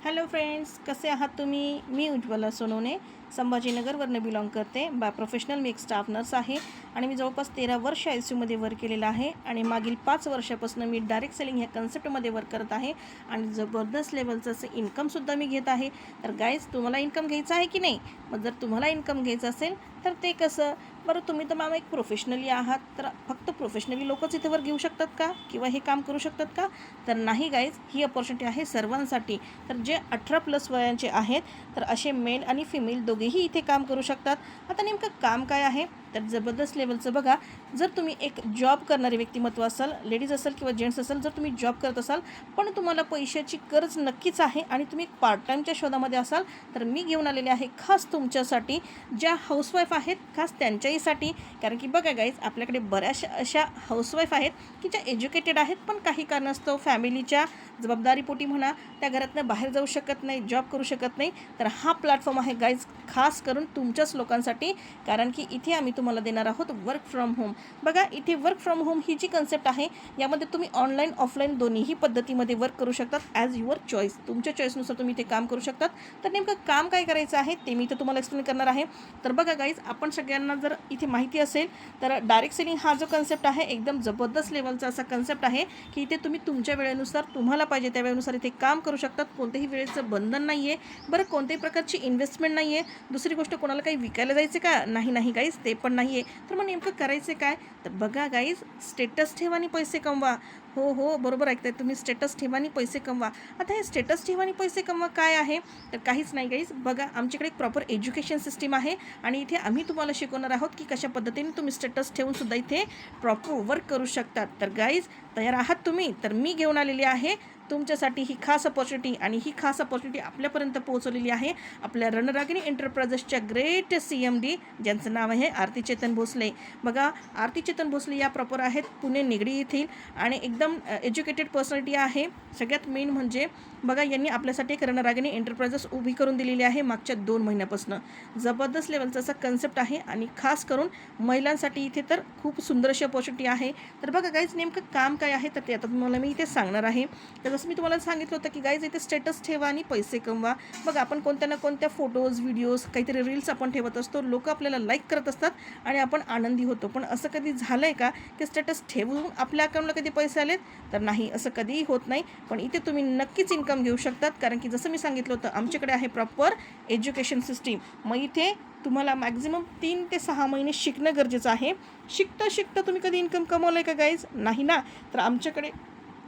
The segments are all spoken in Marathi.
हॅलो फ्रेंड्स, कसे आहात तुम्ही? मी उज्ज्वला सोनवणे संभाजीनगरवरनं बिलॉंग करते. बाय प्रोफेशनल मी एक स्टाफ नर्स आहे आणि मी जवळपास 13 वर्ष ICUमध्ये वर्क केलेलं आहे आणि मागील 5 वर्षापासून मी डायरेक्ट सेलिंग ह्या कन्सेप्टमध्ये वर्क करत आहे आणि जबरदस्त लेवलचं असं इन्कमसुद्धा मी घेत आहे. तर गाईज, तुम्हाला इन्कम घ्यायचं आहे की नाही? मग जर तुम्हाला इन्कम घ्यायचं असेल तर ते कसं? बरं, तुम्ही तर मॅम एक प्रोफेशनली आहात, तर फक्त प्रोफेशनली लोकच इथे वर्क घेऊ शकतात का? किंवा हे काम करू शकतात का? तर नाही गाईज, ही अपॉर्च्युनिटी आहे सर्वांसाठी. तर जे 18+ वयांचे आहेत, तर असे मेल आणि फिमेल दोघेही इथे काम करू शकतात. आता नेमकं काम काय आहे? तर जबरदस्त लेवलचं बघा. जर तुम्ही एक जॉब करणारे व्यक्तिमत्व असाल, लेडीज असाल किंवा जेंट्स असाल, जर तुम्ही जॉब करत असाल पण तुम्हाला पैशाची गरज नक्कीच आहे आणि तुम्ही पार्ट टाईमच्या शोधामध्ये असाल, तर मी घेऊन आलेले आहे खास तुमच्यासाठी. ज्या हाऊसवाईफ आहेत खास त्यांच्याहीसाठी. कारण की बघा गाईज, आपल्याकडे बऱ्याचशा अशा हाऊसवाईफ आहेत की ज्या एज्युकेटेड आहेत पण काही कारणास्तव फॅमिलीच्या जबाबदारीपोटी म्हणा, त्या घरातनं बाहेर जाऊ शकत नाही, जॉब करू शकत नाही. तर हा प्लॅटफॉर्म आहे गाईज खास करून तुमच्याच लोकांसाठी. कारण की इथे आम्ही तुम्हाला देणार आहोत वर्क फ्रॉम होम. बघा, इथे वर्क फ्रॉम होम ही जी कन्सेप्ट आहे, यामध्ये तुम्ही ऑनलाईन ऑफलाईन दोन्हीही पद्धतीमध्ये वर्क करू शकतात. ॲज युअर चॉईस, तुमच्या चॉईसनुसार तुम्ही इथे काम करू शकतात. तर नेमकं काम काय करायचं आहे ते मी इथं तुम्हाला एक्सप्लेन करणार आहे. तर बघा गाईज, आपण सगळ्यांना जर इथे माहिती असेल तर डायरेक्ट सेलिंग हा जो कन्सेप्ट आहे, एकदम जबरदस्त लेवलचा असा कन्सेप्ट आहे की इथे तुम्ही तुमच्या वेळेनुसार, तुम्हाला पाहिजे त्या वेळेनुसार इथे काम करू शकतात. कोणत्याही वेळेचं बंधन नाही आहे. बरं, कोणत्याही प्रकारची इन्व्हेस्टमेंट नाही आहे. दुसरी गोष्ट, कोणाला काही विकायला जायचं का? नाही गाईज, ते पण नाही आहे. तर मग नेमकं करायचं काय? तर बघा गाईज, स्टेटस ठेवा आणि पैसे कमवा. हो, बरोबर ऐकताय तुम्ही, स्टेटस ठेवा आणि पैसे कमवा. आता हे स्टेटस ठेवा आणि पैसे कमवा काय आहे? तर काहीच नाही गाईज. बघा, आमच्याकडे एक प्रॉपर एज्युकेशन सिस्टीम आहे आणि इथे आम्ही तुम्हाला शिकवणार आहोत की कशा पद्धतीने तुम्ही स्टेटस ठेवूनसुद्धा इथे प्रॉपर वर्क करू शकतात. तर गाईज, तयार आहात तुम्ही? तर मी घेऊन आलेली आहे तुमच्यासाठी ही खास अपॉर्च्युनिटी आणि ही खास अपॉर्च्युनिटी आपल्यापर्यंत पोहोचवलेली आहे आपल्या रणरागिणी एंटरप्राइजेसच्या ग्रेट CMD, ज्यांचं नाव आहे आरती चेतन भोसले. बघा, आरती चेतन भोसले या प्रॉपर आहेत पुणे निगडी येथील आणि एकदम एज्युकेटेड पर्सनॅलिटी आहे. सगळ्यात मेन म्हणजे बघा, यांनी आपल्यासाठी एक रणरागिणी एंटरप्राइजेस उभी करून दिलेली आहे मागच्या 2 महिन्यापासून. जबरदस्त लेवलचा असा कन्सेप्ट आहे आणि खास करून महिलांसाठी इथे तर खूप सुंदर अशी अपॉर्च्युनिटी आहे. तर बघा गाईज, नेमकं काम काय आहे तर ते आता तुम्हाला मी इथे सांगणार आहे. तर जसं मी तुम्हाला सांगितलं होतं की गाईज, इथे स्टेटस ठेवा आणि पैसे कमवा. बघा, आपण कोणत्या ना कोणत्या फोटोज, व्हिडिओज, काहीतरी रील्स आपण ठेवत असतो. लोक आपल्याला लाईक करत असतात आणि आपण आनंदी होतो. पण असं कधी झालं आहे का की स्टेटस ठेवून आपल्या अकाउंटला कधी पैसे आलेत? तर नाही, असं कधीही होत नाही. पण इथे तुम्ही नक्कीच इन्कम घेऊ शकतात. कारण की जसं मी सांगितलं होतं, आमच्याकडे आहे प्रॉपर एज्युकेशन सिस्टीम. मग इथे तुम्हाला मॅक्झिमम 3 ते 6 महिने शिकणं गरजेचं आहे. शिकता तुम्ही कधी इन्कम कमवलं आहे का गाईज? नाही ना. तर आमच्याकडे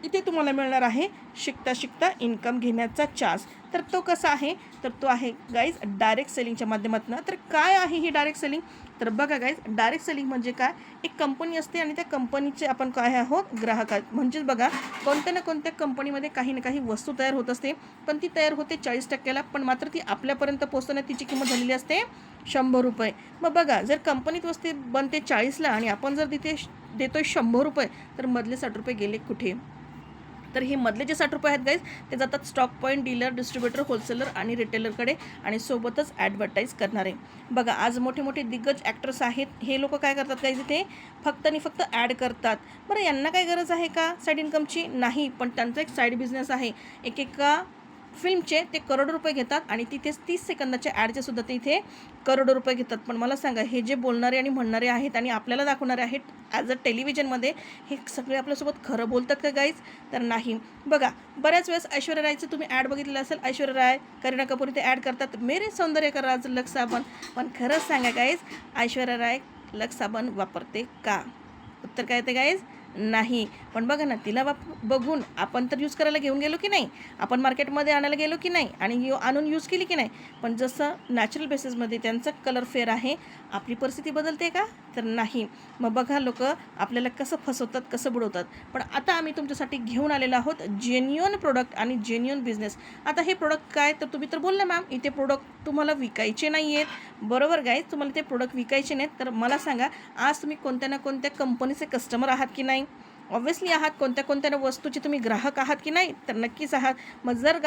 इथे तुम्हाला मिळणार आहे शिकता इन्कम घेण्याचा चान्स. तर तो कसा आहे? तर तो आहे गाईज डायरेक्ट सेलिंगच्या माध्यमातून. तर काय आहे ही डायरेक्ट सेलिंग? तर बघा गाईज, डायरेक्ट सेलिंग म्हणजे काय? एक कंपनी असते आणि त्या कंपनीचे आपण काय आहोत? ग्राहक आहेत. म्हणजेच बघा, कोणत्या ना कोणत्या कंपनीमध्ये काही ना काही वस्तू तयार होत असते, पण ती तयार होते 40%ला, पण मात्र ती आपल्यापर्यंत पोहोचताना तिची किंमत झालेली असते 100 रुपये. मग बघा, जर कंपनीत वस्तू बनते 40ला आणि आपण जर तिथे देतोय 100 रुपये, तर मधले 60 रुपये गेले कुठे? तर हे मधले जे 60 रुपये आहेत गाईज, ते जातात stock point, dealer, distributor, wholesaler आणि रिटेलरकडे आणि सोबतच ॲडव्हर्टाईज करणारे. बघा, आज मोठे मोठे दिग्गज ॲक्टर्स आहेत, हे लोक काय करतात गाईज? इथे फक्त आणि फक्त ॲड करतात. बरं, यांना काय गरज आहे का साईड इन्कमची? नाही, पण त्यांचा एक साईड बिझनेस आहे. एकेका फिल्मचे ते करोडो रुपये घेतात आणि तिथेच 30 सेकंदाच्या ॲडचे सुद्धा ते इथे करोडो रुपये घेतात. पण मला सांगा, हे जे बोलणारे आणि म्हणणारे आहेत आणि आपल्याला दाखवणारे आहेत ॲज अ टेलिव्हिजनमध्ये, हे सगळे आपल्यासोबत खरं बोलतात का गाईज? तर नाही. बघा, बऱ्याच वेळेस ऐश्वर्या रायचं तुम्ही ॲड बघितलेलं असेल. ऐश्वर्या राय, करीना कपूर इथे ॲड करतात, मेरे सौंदर्य का राज लक्स साबण. पण खरंच सांगा गाईज, ऐश्वर्या राय लक्स साबण वापरते का? उत्तर काय येते गाईज? नाही. पण बघा ना, तिला बघून आपण तर यूज करायला घेऊन गेलो की नाही? आपण मार्केटमध्ये आणायला गेलो की नाही? आणि आणून यूज केली की नाही? पण जसं नॅचरल बेसिसमध्ये त्यांचा कलर फेअर आहे, आपली परिस्थिती बदलते का? तर नाही. मग बघा, लोक आपल्याला कसं फसवतात, कसं बुडवतात. पण आता आम्ही तुमच्यासाठी घेऊन आलेलो आहोत जेन्युअन प्रोडक्ट आणि जेन्युअन बिझनेस. आता हे प्रोडक्ट काय? तर तुम्ही तर बोलले मॅम, इथे प्रोडक्ट तुम्हाला विकायचे नाही आहेत. बरोबर गाईज, तुम्हाला ते प्रोडक्ट विकायचे नाहीत. तर मला सांगा, आज तुम्ही कोणत्या ना कोणत्या कंपनीचे कस्टमर आहात की नाही? ऑब्व्हियसली आहात. कोणत्या कोणत्या वस्तूचे तुम्ही ग्राहक आहात की नाही? तर नक्कीच आहात. मग जर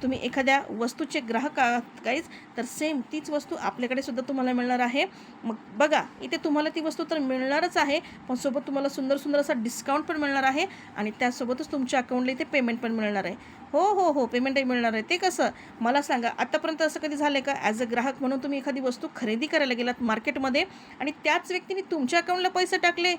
तुम्ही एखाद्या वस्तूचे ग्राहक आहात गाईज, तर सेम तीच वस्तू आपल्याकडे सुद्धा तुम्हाला मिळणार आहे. मग बघा, इथे तुम्हाला ती वस्तू तर मिळणारच आहे, पण सोबत तुम्हाला सुंदर सुंदर असा डिस्काउंट पण मिळणार आहे आणि त्यासोबतच तुमच्या अकाउंटला इथे पेमेंट पण मिळणार आहे. हो, पेमेंटही मिळणार आहे. ते कसं मला सांगा, आतापर्यंत असं कधी झालं आहे का ॲज अ ग्राहक म्हणून तुम्ही एखादी वस्तू खरेदी करायला गेलात मार्केटमध्ये आणि त्याच व्यक्तीने तुमच्या अकाउंटला पैसे टाकले?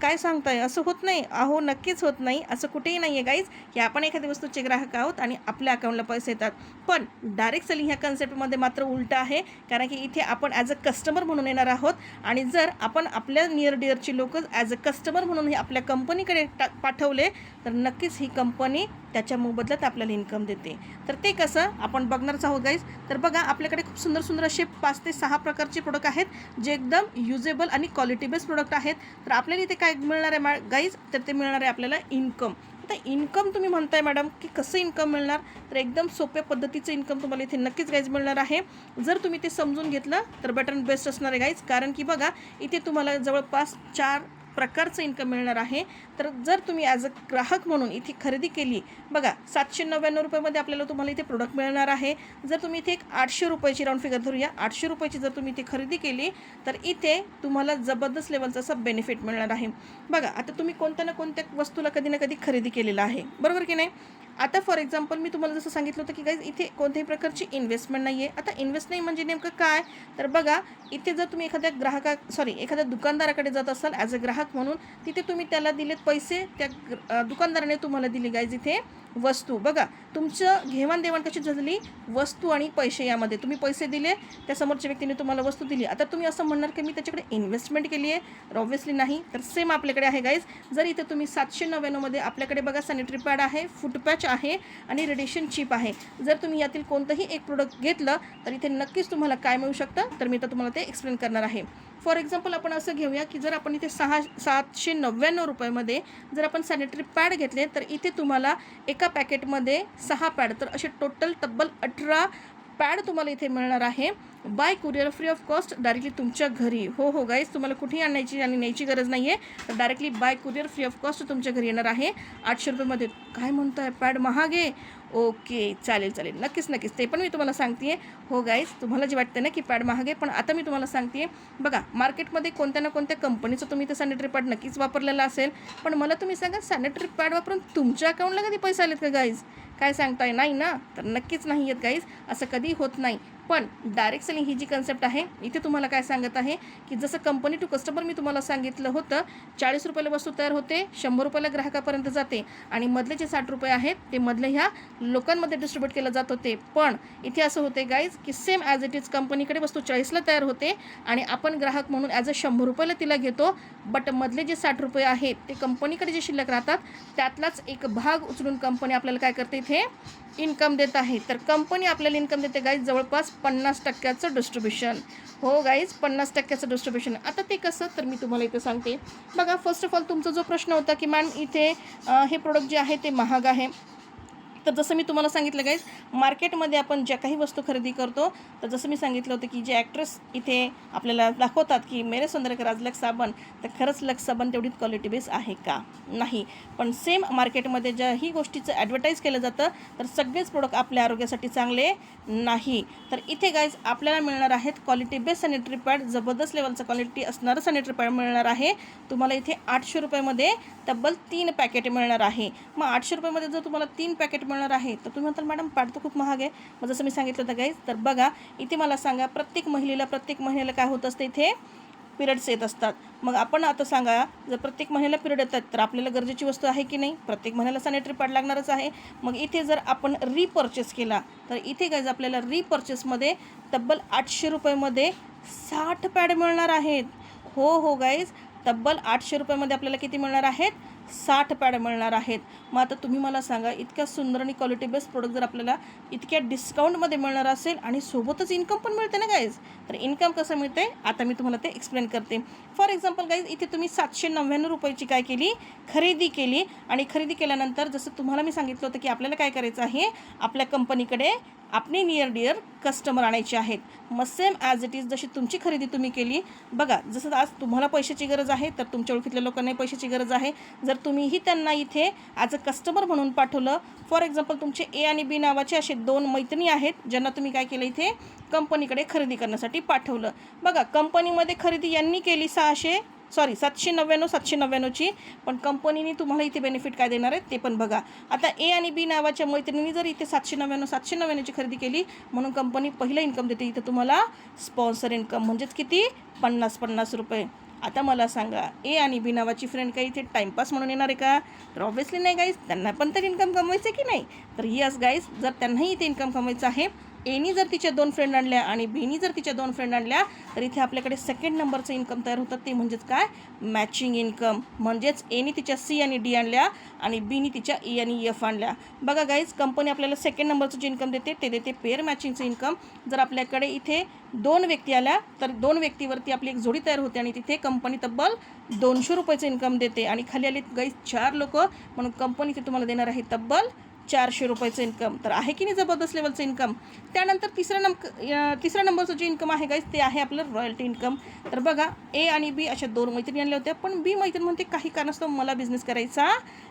काय सांगताय? असं होत नाही. अहो, नक्कीच होत नाही. असं कुठेही नाही आहे गाईज, की आपण एखाद्या वस्तूचे ग्राहक आहोत आणि आपल्या अकाउंटला पैसे येतात. पण डायरेक्ट सेलिंग ह्या कन्सेप्टमध्ये मात्र उलटं आहे. कारण की इथे आपण ॲज अ कस्टमर म्हणून येणार आहोत आणि जर आपण आपल्या नियर डिअरची लोकं ॲज अ कस्टमर म्हणून हे आपल्या कंपनीकडे पाठवले, तर नक्कीच ही कंपनी त्याच्या मोबदल्यात आपल्याला इन्कम देते. तर ते कसं आपण बघणारच आहोत गाईज. तर बघा, आपल्याकडे खूप सुंदर सुंदर असे 5 ते 6 प्रकारचे प्रोडक्ट आहेत, जे एकदम युजेबल आणि क्वालिटी बेस्ड प्रोडक्ट आहेत. तर आपल्याला इथे काय मिळणार आहे गाईज? तर ते मिळणार आहे आपल्याला इन्कम. आता इन्कम तुम्ही म्हणताय मॅडम की कसं इन्कम मिळणार? तर एकदम सोप्या पद्धतीचं इन्कम तुम्हाला इथे नक्कीच गाईज मिळणार आहे. जर तुम्ही ते समजून घेतलं तर बेटर अँड बेस्ट असणार आहे गाईज. कारण की बघा, इथे तुम्हाला जवळपास 4 प्रकारचं इन्कम मिळणार आहे. तर जर तुम्ही ॲज अ ग्राहक म्हणून इथे खरेदी केली, बघा 799 रुपयामध्ये आपल्याला तुम्हाला इथे प्रोडक्ट मिळणार आहे. जर तुम्ही इथे एक 800 रुपयाची राऊंड फिगर धरूया, 800 रुपयाची जर तुम्ही इथे खरेदी केली, तर इथे तुम्हाला जबरदस्त लेवलचा असा बेनिफिट मिळणार आहे. बघा, आता तुम्ही कोणत्या ना कोणत्या वस्तूला कधी ना कधी खरेदी केलेलं आहे, बरोबर की नाही? आता फॉर एक्झाम्पल मी तुम्हाला जसं सांगितलं होतं की गाईज, इथे कोणत्याही प्रकारची इन्व्हेस्टमेंट नाही आहे. आता इन्व्हेस्ट नाही म्हणजे नेमकं काय? तर बघा, इथे जर तुम्ही एखाद्या दुकानदाराकडे जात असाल ॲज अ ग्राहक म्हणून, तिथे तुम्ही त्याला दिलेत पैसे, त्या दुकानदाराने तुम्हाला दिली गाईज इथे वस्तू. बघा, तुमचं घेवाणदेवाण कशी झाली? वस्तू आणि पैसे यामध्ये. तुम्ही पैसे दिले, त्या समोरच्या व्यक्तीने तुम्हाला वस्तू दिली. आता तुम्ही असं म्हणणार की मी त्याच्याकडे इन्व्हेस्टमेंट केली आहे? तर ऑब्व्हियसली नाही. तर सेम आपल्याकडे आहे गाईज. जर इथे तुम्ही 799मध्ये आपल्याकडे बघा सॅनिटरी पॅड आहे, फूट पॅच आहे आणि रेडिएशन चिप आहे. जर तुम्ही यातील कोणतंही एक प्रोडक्ट घेतलं, तर इथे नक्कीच तुम्हाला काय मिळू शकतं? तर मी तर तुम्हाला ते एक्सप्लेन करणार आहे. फॉर एक्झाम्पल आपण असं घेऊया की जर आपण इथे 799 रुपयामध्ये जर आपण सॅनिटरी पॅड घेतले, तर इथे तुम्हाला एका पॅकेटमध्ये 6 पॅड, तर असे टोटल तब्बल 18 पॅड तुम्हाला इथे मिळणार आहे. By courier free of cost directly तुमच्या घरी. हो गाईज, तुम्हाला कुठेही आणायची आणि न्यायची गरज नाही आहे. तर directly by courier free of cost तुमच्या घरी येणार आहे 800 रुपयामध्ये. काय म्हणताय, पॅड महाग आहे? ओके, चालेल, नक्कीच ते पण मी तुम्हाला सांगते आहे. हो गाईज, तुम्हाला जे वाटतं ना की पॅड महाग आहे, पण आता मी तुम्हाला सांगते आहे, बघा मार्केटमध्ये कोणत्या ना कोणत्या कंपनीचं तुम्ही ते सॅनिटरी पॅड नक्कीच वापरलेला असेल. पण मला तुम्ही सांगा, सॅनिटरी पॅड वापरून तुमच्या अकाउंटला कधी पैसे आलेत का गाईज? काय सांगताय? नाही ना? तर नक्कीच नाही आहेत गाईज, असं कधी होत नाही. पण डायरेक्ट सेलिंग ही जी कन्सेप्ट आहे, इथे तुम्हाला काय सांगत आहे की जसं कंपनी टू कस्टमर मी तुम्हाला सांगितलं होतं, 40 रुपयाला वस्तू तयार होते, 100 रुपयाला ग्राहकापर्यंत जाते आणि मधले जे 60 रुपये आहेत ते मधले ह्या लोकांमध्ये डिस्ट्रीब्यूट केलं जात होते. पण इथे असं होते गाईज की सेम ॲज इट इज कंपनीकडे वस्तू 40ला तयार होते आणि आपण ग्राहक म्हणून ॲज अ 100 रुपयाला तिला घेतो. बट मधले जे 60 रुपये आहेत ते कंपनीकडे जे शिल्लक राहतात, त्यातलाच एक भाग उचलून कंपनी आपल्याला काय करते, इथे इन्कम देत आहे. तर कंपनी आपल्याला इन्कम देते गाईज जवळपास 50% डिस्ट्रीब्युशन. हो गाईज, 50% डिस्ट्रीब्युशन. आता ते कसं? तर मी तुम्हाला इथे सांगते. बघा, फर्स्ट ऑफ ऑल तुमचा जो प्रश्न होता की मॅम इथे हे प्रोडक्ट जे आहे ते महाग आहे, तर जसं मी तुम्हाला सांगितलं गाईज, मार्केटमध्ये आपण ज्या काही वस्तू खरेदी करतो, तर जसं मी सांगितलं होतं की जे ॲक्ट्रेस इथे आपल्याला दाखवतात की मेरे सुंदर के राज लक्स साबण, तर खरंच लक्स साबण तेवढी क्वालिटी बेस आहे का? नाही. पण सेम मार्केटमध्ये ज्याही गोष्टीचं ॲडव्हर्टाईज केलं जातं, तर सगळेच प्रोडक्ट आपल्या आरोग्यासाठी चांगले नाही. तर इथे गाईज आपल्याला मिळणार आहेत क्वालिटी बेस सॅनिटरी पॅड, जबरदस्त लेवलचं क्वालिटी असणारं सॅनिटरी पॅड मिळणार आहे. तुम्हाला इथे 800 रुपयामध्ये तब्बल 3 पॅकेट मिळणार आहे. मग 800 रुपयामध्ये जर तुम्हाला 3 पॅकेट मिळणार आहे, तर तुम्ही म्हणताल मॅडम पॅड तर खूप महाग आहे. मग जसं मी सांगितलं होतं गाईज, तर बघा इथे मला सांगा, प्रत्येक महिन्याला काय होत असतं, इथे पिरियड्स येत असतात. मग आपण आता सांगा, जर प्रत्येक महिन्याला पिरियड येतात, तर आपल्याला गरजेची वस्तू आहे की नाही? प्रत्येक महिन्याला सॅनिटरी पॅड लागणारच आहे. मग इथे जर आपण रिपर्चेस केला, तर इथे गाईज आपल्याला रिपर्चेसमध्ये तब्बल 800 रुपयामध्ये 60 पॅड मिळणार आहेत. हो गाईज, तब्बल 800 रुपयामध्ये आपल्याला किती मिळणार आहेत? 60 पॅड मिळणार आहेत. मग आता तुम्ही मला सांगा, इतक्या सुंदर आणि क्वालिटी बेस्ट प्रोडक्ट जर आपल्याला इतक्या डिस्काउंटमध्ये मिळणार असेल आणि सोबतच इन्कम पण मिळते ना गाईज, तर इन्कम कसं मिळते आता मी तुम्हाला ते एक्सप्लेन करते. फॉर एक्झाम्पल गाईज, इथे तुम्ही 799 रुपयाची काय केली, खरेदी केली आणि खरेदी केल्यानंतर जसं तुम्हाला मी सांगितलं होतं की आपल्याला काय करायचं आहे, आपल्या कंपनीकडे आपले नियर डिअर कस्टमर आणायचे आहेत. मग सेम ॲज इट इज जशी तुमची खरेदी तुम्ही केली बघा, जसं आज तुम्हाला पैशाची गरज आहे तर तुमच्या ओळखीतल्या लोकांनाही पैशाची गरज आहे. जर तुम्हीही त्यांना इथे ॲज अ कस्टमर म्हणून पाठवलं, फॉर एक्झाम्पल तुमचे ए आणि बी नावाचे असे 2 मैत्रिणी आहेत ज्यांना तुम्ही काय केलं, इथे कंपनीकडे खरेदी करण्यासाठी पाठवलं. बघा, कंपनीमध्ये खरेदी यांनी केली 799ची, पण कंपनीने तुम्हाला इथे बेनिफिट काय देणार आहे ते पण बघा. आता ए आणि बी नावाच्या मैत्रिणींनी जर इथे 799ची खरेदी केली म्हणून कंपनी पहिलं इन्कम देते इथे तुम्हाला स्पॉन्सर इन्कम, म्हणजेच किती 50 रुपये. आता मला सांगा, ए आणि बी नावाची फ्रेंड काही इथे टाईमपास म्हणून येणार आहे का? तर ऑब्व्हियसली नाही गाईज, त्यांना पण तर इन्कम कमवायचं आहे की नाही. तर यस गाईज, जर त्यांनाही इथे इन्कम कमवायचं आहे, एनी जर तिच्या 2 फ्रेंड आणल्या आणि बीनी जर तिच्या 2 फ्रेंड आणल्या तर इथे आपल्याकडे सेकंड नंबरचं इन्कम तयार होतं, ते म्हणजेच काय, मॅचिंग इन्कम. म्हणजेच एनी तिच्या सी आणि डी आणल्या आणि बीनी तिच्या ई आणि एफ आणल्या. बघा गाईज, कंपनी आपल्याला सेकंड नंबरचं जे इन्कम देते ते देते पेअर मॅचिंगचं इन्कम. जर आपल्याकडे इथे 2 व्यक्ती आल्या तर 2 व्यक्तीवरती आपली एक जोडी तयार होते आणि तिथे कंपनी तब्बल 200 रुपयाचं इन्कम देते. आणि खाली आले गाईज 4 लोक, म्हणून कंपनी ते तुम्हाला देणार आहे तब्बल 400 रुपयाचं इन्कम. तर आहे की नाही जबरदस्त लेवलचं इन्कम. त्यानंतर तिसऱ्या नंबरचं जे इन्कम आहे गाईज ते आहे आपलं रॉयल्टी इन्कम. तर बघा, ए आणि बी अशा 2 मैत्रिणी आणल्या होत्या, पण बी मैत्रीण म्हणते काही कारणास्तव मला बिझनेस करायचा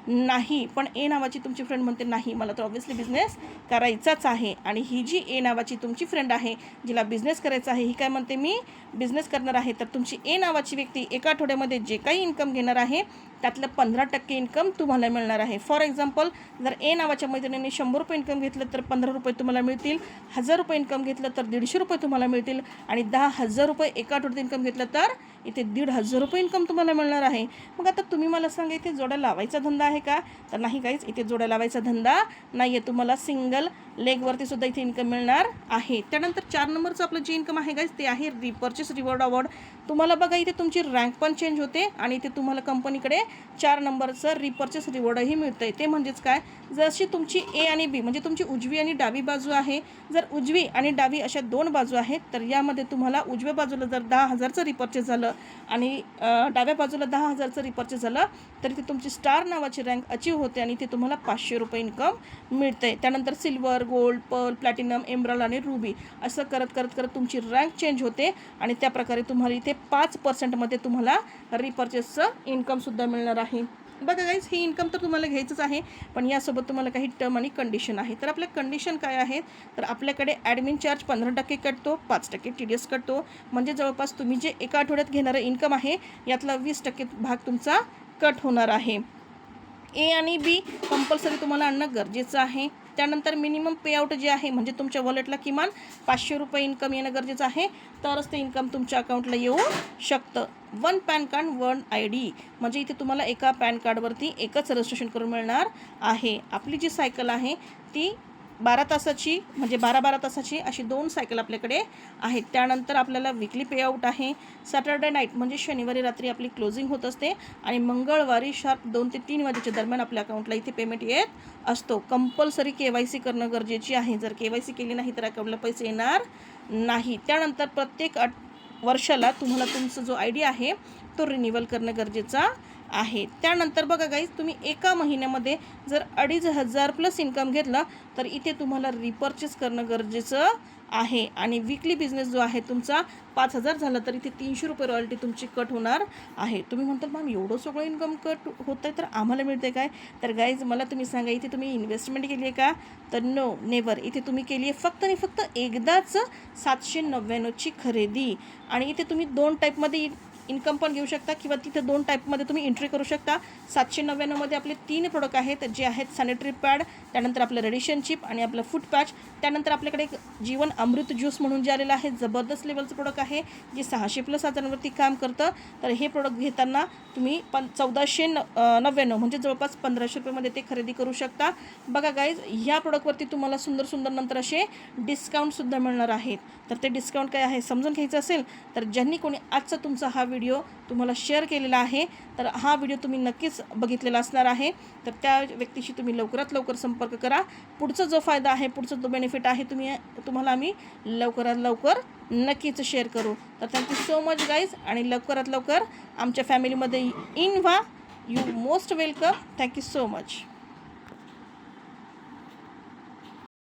नाही, पण ए नावाची तुमची फ्रेंड म्हणते नाही, मला तर ऑब्व्हियसली बिझनेस करायचाच आहे. आणि ही जी ए नावाची तुमची फ्रेंड आहे जिला बिझनेस करायचा आहे, ही काय म्हणते, मी बिझनेस करणार आहे. तर तुमची ए नावाची व्यक्ती एका आठवड्यामध्ये जे काही इन्कम घेणार आहे त्यातलं 15% इन्कम तुम्हाला मिळणार आहे. फॉर एक्झाम्पल, जर ए नावाच्या मैत्रिणीने 100 रुपये इन्कम घेतलं तर 15 रुपये तुम्हाला मिळतील. 1000 रुपये इन्कम घेतलं तर 150 रुपये तुम्हाला मिळतील. आणि 10,000 रुपये एका आठवड्यात इन्कम घेतलं तर इथे 1,500 रुपये इन्कम तुम्हाला मिळणार आहे. मग आता तुम्ही मला सांगा, इथे जोड्या लावायचा धंदा आहे का? तर नाही काहीच, इथे जोड्या लावायचा धंदा नाही आहे. तुम्हाला सिंगल लेगवरती सुद्धा इथे इन्कम मिळणार आहे. त्यानंतर 4 नंबरचं आपलं जे इन्कम आहे गाईज ते आहे रिपर्चेस रिवॉर्ड अवॉर्ड. तुम्हाला बघा, इथे तुमची रँक पण चेंज होते आणि इथे तुम्हाला कंपनीकडे 4 नंबरचं रिपर्चेस रिवॉर्डही मिळतं आहे. ते म्हणजेच काय, जशी तुमची ए आणि बी म्हणजे तुमची उजवी आणि डावी बाजू आहे, जर उजवी आणि डावी अशा 2 बाजू आहेत तर यामध्ये तुम्हाला उजव्या बाजूला जर 10,000चं रिपर्चेस झालं आणि डाव्या बाजूला 10,000चं रिपर्चेस झालं तर इथे तुमची स्टार नावाची रँक अचीव होते आणि इथे तुम्हाला 500 रुपये इन्कम मिळतं आहे. त्यानंतर silver, gold, pearl, platinum, emerald आणि रुबी असं करत तुमची रँक चेंज होते आणि त्याप्रकारे तुम्हाला इथे 5% तुम्हाला रिपर्चेसचं इन्कमसुद्धा मिळणार आहे. बघा गाईज, ही इन्कम तर तुम्हाला घ्यायचंच आहे, पण यासोबत तुम्हाला काही टर्म आणि कंडिशन आहे. तर आपल्या कंडिशन काय आहेत, तर आपल्याकडे ॲडमिन चार्ज 15% कटतो, 5% TDS कटतो, म्हणजे जवळपास तुम्ही जे एका आठवड्यात घेणारं इन्कम आहे यातला 20% भाग तुमचा कट होणार आहे. ए आणि बी कंपल्सरी तुम्हाला आणणं गरजेचं आहे. त्यानंतर मिनिमम पेआउट जे आहे म्हणजे तुमच्या वॉलेटला किमान 500 रुपये इन्कम येणं गरजेचं आहे, तरच ते इन्कम तुमच्या अकाउंटला येऊ शकतं. 1 पॅन कार्ड 1 ID, म्हणजे इथे तुम्हाला एका पॅन कार्डवरती एकच रजिस्ट्रेशन करून मिळणार आहे. आपली जी सायकल आहे ती 12 तासाची, म्हणजे 12 तासाची अशी 2 सायकल आपल्याकडे आहेत. त्यानंतर आपल्याला विकली पेआउट आहे. सॅटर्डे नाईट म्हणजे शनिवारी रात्री आपली क्लोजिंग होत असते आणि मंगळवारी शार्प 2 ते 3 वाजेच्या दरम्यान आपल्या अकाउंटला इथे पेमेंट येत असतो. कंपल्सरी KYC करणं गरजेची आहे. जर KYC केली नाही तर अकाउंटला पैसे येणार नाही. त्यानंतर प्रत्येक वर्षाला तुम्हाला तुमचा जो ID आहे तो रिन्युअल करणं गरजेचा आहे. त्यानंतर बघा गाईज, तुम्ही एका महिन्यामध्ये जर 2,500 प्लस इन्कम घेतला तर इथे तुम्हाला रिपर्चेस करणं गरजेचं आहे. आणि विकली बिझनेस जो आहे तुमचा 5,000 झाला तर इथे 300 रुपये रॉयल्टी तुमची कट होणार आहे. तुम्ही म्हणताल मॅम एवढं सगळं इन्कम कट होतं आहे तर आम्हाला मिळते काय? तर गाईज मला तुम्ही सांगा, इथे तुम्ही इन्व्हेस्टमेंट केली आहे का? तर नो, नेवर. इथे तुम्ही केली आहे फक्त आणि फक्त एकदाच 799ची खरेदी. आणि इथे तुम्ही 2 टाईपमध्ये इन्कम पण घेऊ शकता किंवा तिथे 2 टाईपमध्ये तुम्ही एंट्री करू शकता. 799मध्ये आपले 3 प्रोडक्ट आहेत जे आहेत सॅनिटरी पॅड, त्यानंतर आपलं रेडिशन चिप आणि आपलं फूट पॅच. त्यानंतर आपल्याकडे एक जीवन अमृत ज्यूस म्हणून जे आलेलं आहे, जबरदस्त लेवलचं प्रोडक्ट आहे जे 600 प्लस हजारांवरती काम करतं. तर हे प्रोडक्ट घेताना तुम्ही 1499 म्हणजे जवळपास 1500 रुपयेमध्ये ते खरेदी करू शकता. बघा गाईज, ह्या प्रोडक्टवरती तुम्हाला सुंदर सुंदर नंतर असे डिस्काउंटसुद्धा मिळणार आहेत. तर ते डिस्काउंट काय आहे समजून घ्यायचं असेल तर ज्यांनी कोणी आजचा तुमचा हा व्हिडिओ तुम्हाला शेअर केलेला आहे तर हा व्हिडिओ तुम्ही नक्कीच बघितलेला असणार आहे. तर त्या व्यक्तीशी तुम्ही लवकरात लवकर संपर्क करा. पुढचा जो फायदा आहे, पुढचा जो बेनिफिट आहे तुम्हाला आम्ही लवकरात लवकर नक्कीच शेअर करू. तर थँक्यू सो मच गाईज, आणि लवकरात लवकर आमच्या फॅमिलीमध्ये इन व्हा. You most welcome. Thank you so much.